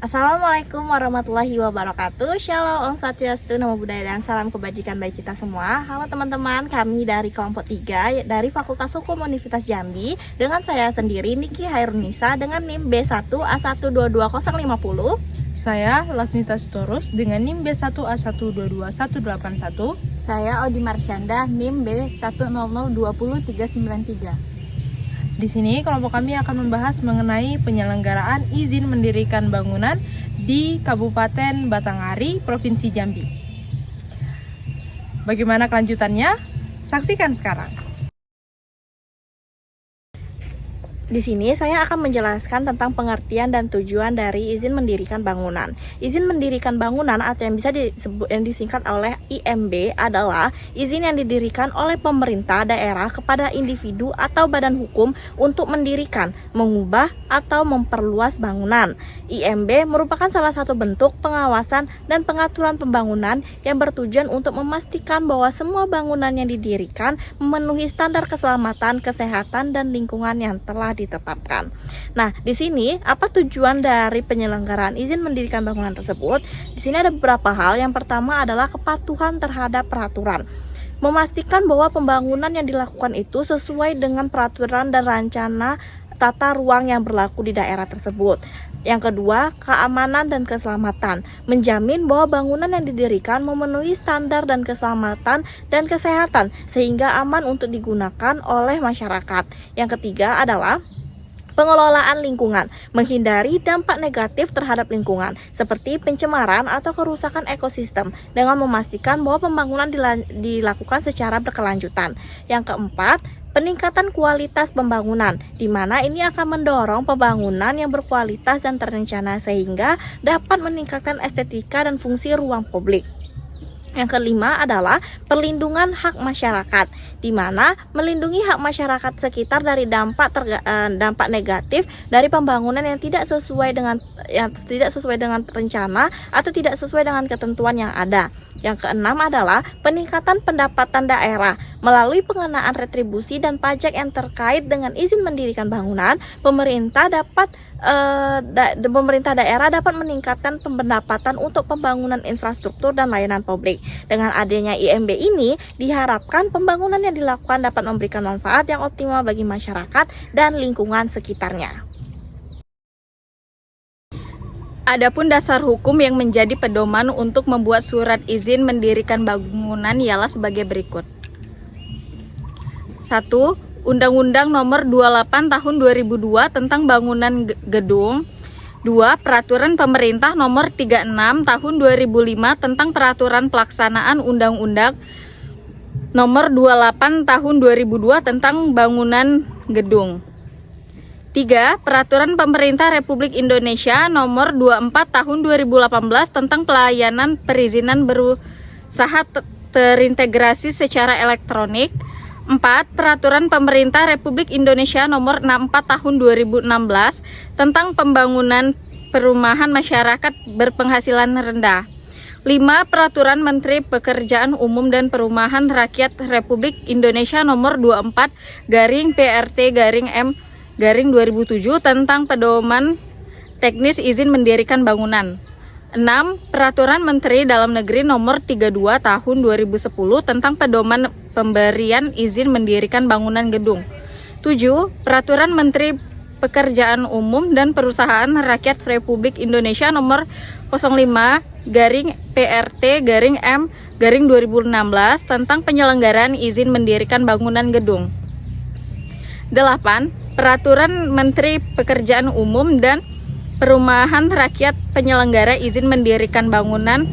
Assalamualaikum warahmatullahi wabarakatuh. Shalom, Om Swastiastu, Namo Buddhaya, dan salam kebajikan bagi kita semua. Halo teman-teman, kami dari kelompok 3 dari Fakultas Hukum Universitas Jambi dengan saya sendiri Niki Hairunisa dengan NIM B1A122050. Saya Lasnita Sitorus dengan NIM B1A122181. Saya Odi Marsyanda, NIM B100200393. Di sini kelompok kami akan membahas mengenai penyelenggaraan izin mendirikan bangunan di Kabupaten Batanghari, Provinsi Jambi. Bagaimana kelanjutannya? Saksikan sekarang. Di sini saya akan menjelaskan tentang pengertian dan tujuan dari izin mendirikan bangunan. Izin mendirikan bangunan atau yang bisa disingkat oleh IMB adalah izin yang didirikan oleh pemerintah daerah kepada individu atau badan hukum untuk mendirikan, mengubah, atau memperluas bangunan. IMB merupakan salah satu bentuk pengawasan dan pengaturan pembangunan yang bertujuan untuk memastikan bahwa semua bangunan yang didirikan memenuhi standar keselamatan, kesehatan, dan lingkungan yang telah ditetapkan. Nah, di sini apa tujuan dari penyelenggaraan izin mendirikan bangunan tersebut? Di sini ada beberapa hal. Yang pertama adalah kepatuhan terhadap peraturan. Memastikan bahwa pembangunan yang dilakukan itu sesuai dengan peraturan dan rencana tata ruang yang berlaku di daerah tersebut. Yang kedua, keamanan dan keselamatan. Menjamin bahwa bangunan yang didirikan memenuhi standar dan keselamatan dan kesehatan sehingga aman untuk digunakan oleh masyarakat. Yang ketiga adalah pengelolaan lingkungan, menghindari dampak negatif terhadap lingkungan seperti pencemaran atau kerusakan ekosistem dengan memastikan bahwa pembangunan dilakukan secara berkelanjutan. Yang keempat, peningkatan kualitas pembangunan, di mana ini akan mendorong pembangunan yang berkualitas dan terencana sehingga dapat meningkatkan estetika dan fungsi ruang publik. Yang kelima adalah perlindungan hak masyarakat, di mana melindungi hak masyarakat sekitar dari dampak negatif dari pembangunan yang tidak sesuai dengan rencana atau tidak sesuai dengan ketentuan yang ada. Yang keenam adalah peningkatan pendapatan daerah melalui pengenaan retribusi dan pajak yang terkait dengan izin mendirikan bangunan. Pemerintah daerah dapat meningkatkan pendapatan untuk pembangunan infrastruktur dan layanan publik. Dengan adanya IMB ini, diharapkan pembangunan yang dilakukan dapat memberikan manfaat yang optimal bagi masyarakat dan lingkungan sekitarnya. Adapun dasar hukum yang menjadi pedoman untuk membuat surat izin mendirikan bangunan ialah sebagai berikut. 1. Undang-Undang Nomor 28 Tahun 2002 tentang Bangunan Gedung. 2. Peraturan Pemerintah Nomor 36 Tahun 2005 tentang Peraturan Pelaksanaan Undang-Undang Nomor 28 Tahun 2002 tentang Bangunan Gedung. 3. Peraturan Pemerintah Republik Indonesia Nomor 24 Tahun 2018 tentang Pelayanan Perizinan Berusaha Terintegrasi secara Elektronik. 4. Peraturan Pemerintah Republik Indonesia Nomor 64 Tahun 2016 tentang Pembangunan Perumahan Masyarakat Berpenghasilan Rendah. 5. Peraturan Menteri Pekerjaan Umum dan Perumahan Rakyat Republik Indonesia Nomor 24/PRT/M/2007 tentang pedoman teknis izin mendirikan bangunan. 6. Peraturan Menteri Dalam Negeri Nomor 32 Tahun 2010 tentang pedoman pemberian izin mendirikan bangunan gedung. 7. Peraturan Menteri Pekerjaan Umum dan Perusahaan Rakyat Republik Indonesia Nomor 05/PRT/M/2016 tentang penyelenggaraan izin mendirikan bangunan gedung. 8. Peraturan Menteri Pekerjaan Umum dan Perumahan Rakyat penyelenggara izin mendirikan bangunan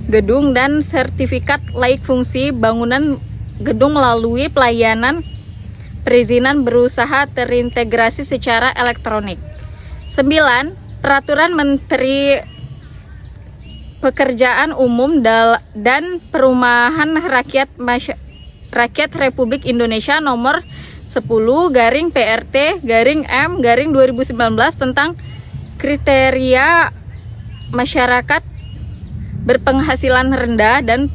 gedung dan sertifikat laik fungsi bangunan gedung melalui pelayanan perizinan berusaha terintegrasi secara elektronik. 9. Peraturan Menteri Pekerjaan Umum dan Perumahan Rakyat Republik Indonesia Nomor 10/PRT/M/2019 tentang kriteria masyarakat berpenghasilan rendah dan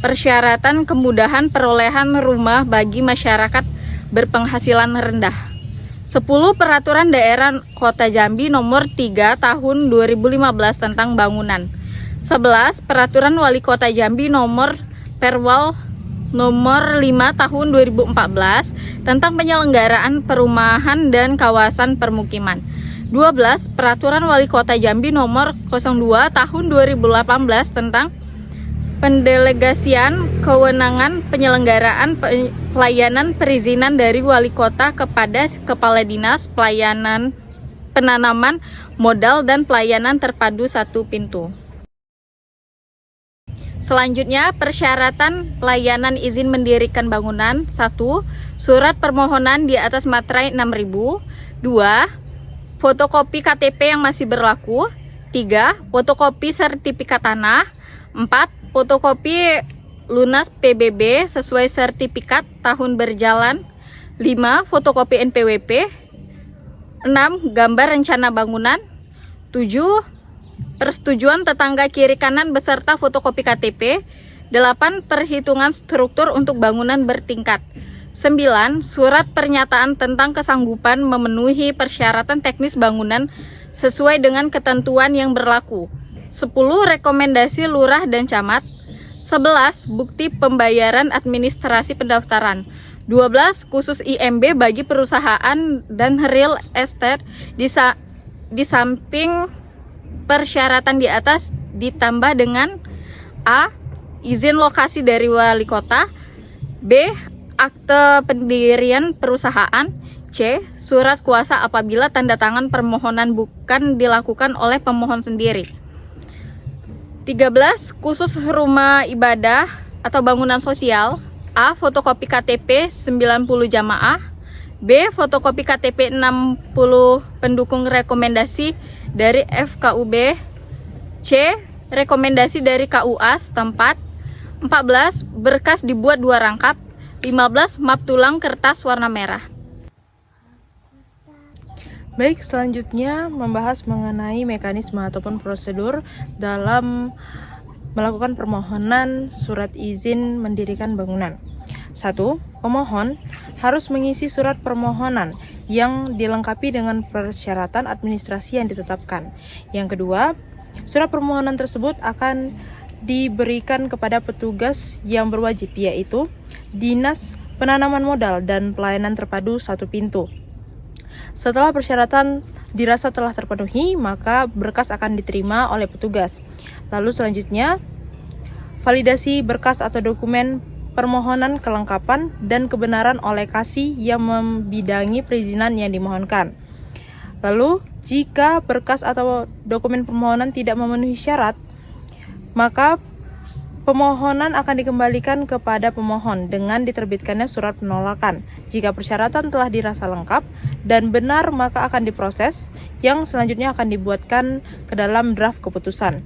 persyaratan kemudahan perolehan rumah bagi masyarakat berpenghasilan rendah. 10. Peraturan Daerah Kota Jambi Nomor 3 Tahun 2015 tentang bangunan. 11. Peraturan Wali Kota Jambi Nomor Perwal Nomor 5 Tahun 2014 tentang penyelenggaraan perumahan dan kawasan permukiman. 12. Peraturan Wali Kota Jambi Nomor 02 Tahun 2018 tentang pendelegasian kewenangan penyelenggaraan pelayanan perizinan dari Wali Kota kepada Kepala Dinas Pelayanan Penanaman Modal dan Pelayanan Terpadu satu pintu. Selanjutnya, persyaratan pelayanan izin mendirikan bangunan. 1. Surat permohonan di atas materai 6.000. 2. Fotokopi KTP yang masih berlaku. 3. Fotokopi sertifikat tanah. 4. Fotokopi lunas PBB sesuai sertifikat tahun berjalan. 5. Fotokopi NPWP. 6. Gambar rencana bangunan. 7. Persetujuan tetangga kiri kanan beserta fotokopi KTP. 8. Perhitungan struktur untuk bangunan bertingkat. 9. Surat pernyataan tentang kesanggupan memenuhi persyaratan teknis bangunan sesuai dengan ketentuan yang berlaku. 10. Rekomendasi lurah dan camat. 11. Bukti pembayaran administrasi pendaftaran. 12. Khusus IMB bagi perusahaan dan real estate di samping persyaratan di atas ditambah dengan A. Izin lokasi dari wali kota. B. Akte pendirian perusahaan. C. Surat kuasa apabila tanda tangan permohonan bukan dilakukan oleh pemohon sendiri. 13. Khusus rumah ibadah atau bangunan sosial. A. Fotokopi KTP 90 jamaah. B. Fotokopi KTP 60 pendukung rekomendasi dari FKUB. C. Rekomendasi dari KUA setempat. 14. Berkas dibuat 2 rangkap. 15. Map tulang kertas warna merah. Baik, selanjutnya membahas mengenai mekanisme ataupun prosedur dalam melakukan permohonan surat izin mendirikan bangunan. 1. Pemohon harus mengisi surat permohonan yang dilengkapi dengan persyaratan administrasi yang ditetapkan. Yang kedua, surat permohonan tersebut akan diberikan kepada petugas yang berwajib, yaitu Dinas Penanaman Modal dan Pelayanan Terpadu satu pintu. Setelah persyaratan dirasa telah terpenuhi, maka berkas akan diterima oleh petugas. Lalu selanjutnya, validasi berkas atau dokumen permohonan kelengkapan dan kebenaran oleh KASI yang membidangi perizinan yang dimohonkan. Lalu, jika berkas atau dokumen permohonan tidak memenuhi syarat, maka pemohonan akan dikembalikan kepada pemohon dengan diterbitkannya surat penolakan. Jika persyaratan telah dirasa lengkap dan benar, maka akan diproses, yang selanjutnya akan dibuatkan ke dalam draft keputusan.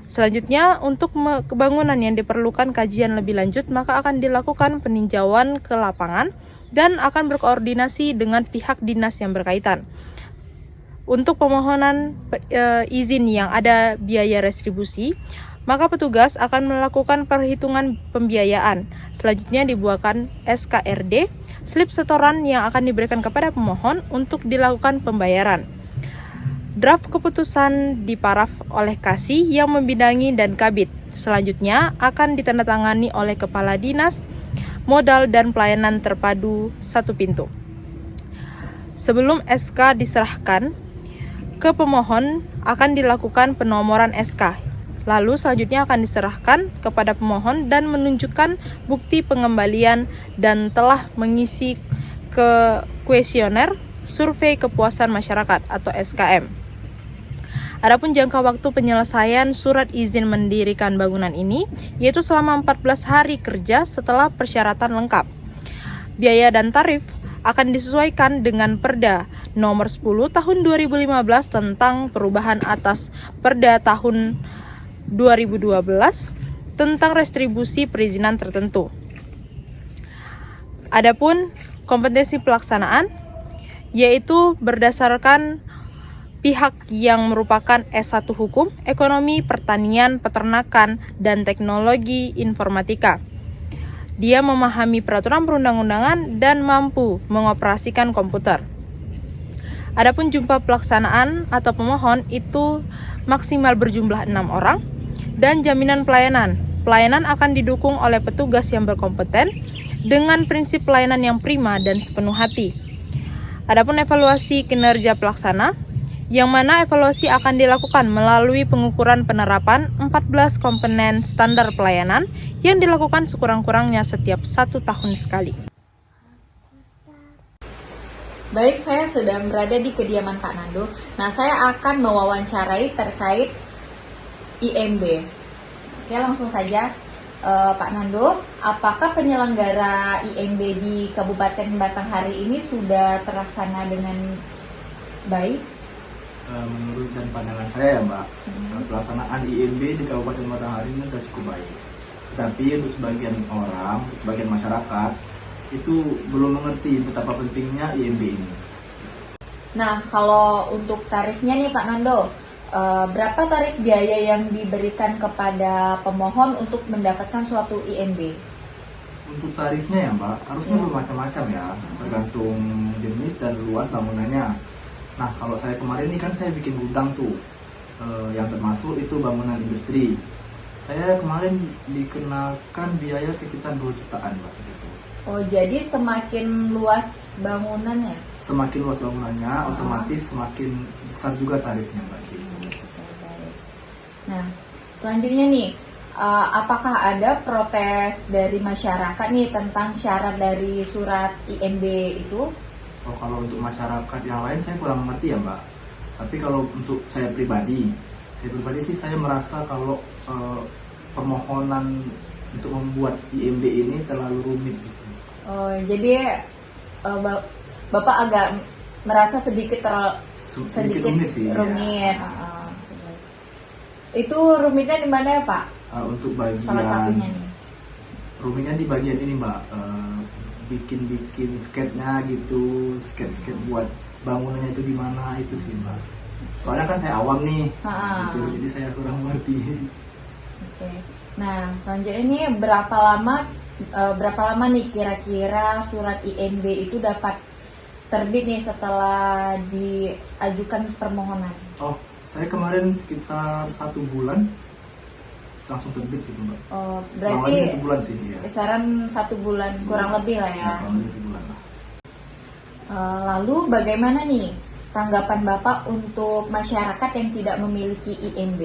Selanjutnya, untuk kebangunan yang diperlukan kajian lebih lanjut, maka akan dilakukan peninjauan ke lapangan dan akan berkoordinasi dengan pihak dinas yang berkaitan. Untuk pemohonan izin yang ada biaya restribusi, maka petugas akan melakukan perhitungan pembiayaan. Selanjutnya dibuatkan SKRD, slip setoran yang akan diberikan kepada pemohon untuk dilakukan pembayaran. Draft keputusan diparaf oleh KASI yang membidangi dan Kabid. Selanjutnya akan ditandatangani oleh Kepala Dinas Modal dan Pelayanan Terpadu satu pintu. Sebelum SK diserahkan ke pemohon, akan dilakukan penomoran SK. Lalu selanjutnya akan diserahkan kepada pemohon dan menunjukkan bukti pengembalian dan telah mengisi ke kuesioner survei kepuasan masyarakat atau SKM. Adapun jangka waktu penyelesaian surat izin mendirikan bangunan ini yaitu selama 14 hari kerja setelah persyaratan lengkap. Biaya dan tarif akan disesuaikan dengan Perda Nomor 10 Tahun 2015 tentang perubahan atas Perda Tahun 2012 tentang restribusi perizinan tertentu. Adapun kompetensi pelaksanaan yaitu berdasarkan pihak yang merupakan S1 Hukum, Ekonomi, Pertanian, Peternakan, dan Teknologi Informatika. Dia memahami peraturan perundang-undangan dan mampu mengoperasikan komputer. Adapun jumlah pelaksanaan atau pemohon itu maksimal berjumlah 6 orang. Dan jaminan pelayanan. Pelayanan akan didukung oleh petugas yang berkompeten dengan prinsip pelayanan yang prima dan sepenuh hati. Adapun evaluasi kinerja pelaksana, yang mana evaluasi akan dilakukan melalui pengukuran penerapan 14 komponen standar pelayanan yang dilakukan sekurang-kurangnya setiap 1 tahun sekali. Baik, saya sedang berada di kediaman Pak Nando. Nah, saya akan mewawancarai terkait IMB. Oke, langsung saja. Pak Nando, apakah penyelenggara IMB di Kabupaten Batanghari ini sudah terlaksana dengan baik? Menurut dan pandangan saya ya Mbak, pelaksanaan IMB di Kabupaten Batanghari ini sudah cukup baik. Tapi untuk sebagian orang, sebagian masyarakat itu belum mengerti betapa pentingnya IMB ini. Nah, kalau untuk tarifnya nih Pak Nando, berapa tarif biaya yang diberikan kepada pemohon untuk mendapatkan suatu IMB? Untuk tarifnya ya Mbak, harusnya bermacam-macam ya, tergantung jenis dan luas bangunannya. Nah, kalau saya kemarin ini kan saya bikin gudang tuh, yang termasuk itu bangunan industri. Saya kemarin dikenakan biaya sekitar 2 jutaan Mbak. Gitu. Oh, jadi semakin luas bangunannya? Semakin luas bangunannya, otomatis semakin besar juga tarifnya Mbak. Gitu. Nah, selanjutnya nih, apakah ada protes dari masyarakat nih tentang syarat dari surat IMB itu? Oh, kalau untuk masyarakat yang lain saya kurang mengerti ya Mbak. Tapi kalau untuk saya pribadi sih saya merasa kalau permohonan untuk membuat IMB ini terlalu rumit. Gitu. Oh, jadi Bapak agak merasa sedikit rumit sih. Rumit. Ya. Itu rumitnya di mana ya Pak? Untuk bagian Salah satunya nih. rumitnya di bagian ini Mbak. Bikin sketnya gitu, sketch buat bangunannya itu gimana itu sih Mbak. Soalnya kan saya awam nih, gitu, jadi saya kurang mengerti. Oke. Nah, selanjutnya ini berapa lama nih kira-kira surat IMB itu dapat terbit nih setelah diajukan permohonan? Oh, saya kemarin sekitar 1 bulan langsung terbit gitu Mbak. Oh, Selama berarti ini 1 bulan sih ya. kisaran 1 bulan kurang lebih lah ya. Kurang lebih 1 bulan lah. Lalu bagaimana nih tanggapan Bapak untuk masyarakat yang tidak memiliki IMB?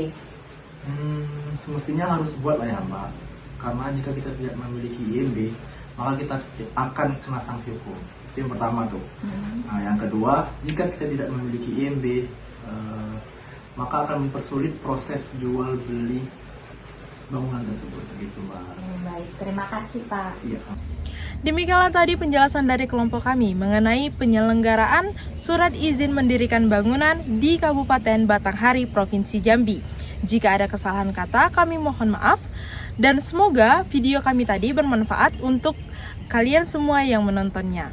Semestinya harus buat lah ya Mbak. Karena jika kita tidak memiliki IMB, maka kita akan kena sanksi hukum. Itu yang pertama tuh. Nah, yang kedua, jika kita tidak memiliki IMB, maka akan mempersulit proses jual beli bangunan tersebut, gitu Mbak. Baik, terima kasih Pak. Iya, sama. Demikianlah tadi penjelasan dari kelompok kami mengenai penyelenggaraan surat izin mendirikan bangunan di Kabupaten Batanghari, Provinsi Jambi. Jika ada kesalahan kata, kami mohon maaf. Dan semoga video kami tadi bermanfaat untuk kalian semua yang menontonnya.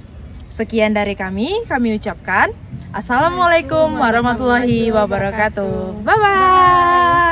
Sekian dari kami ucapkan Assalamualaikum warahmatullahi wabarakatuh. Bye-bye.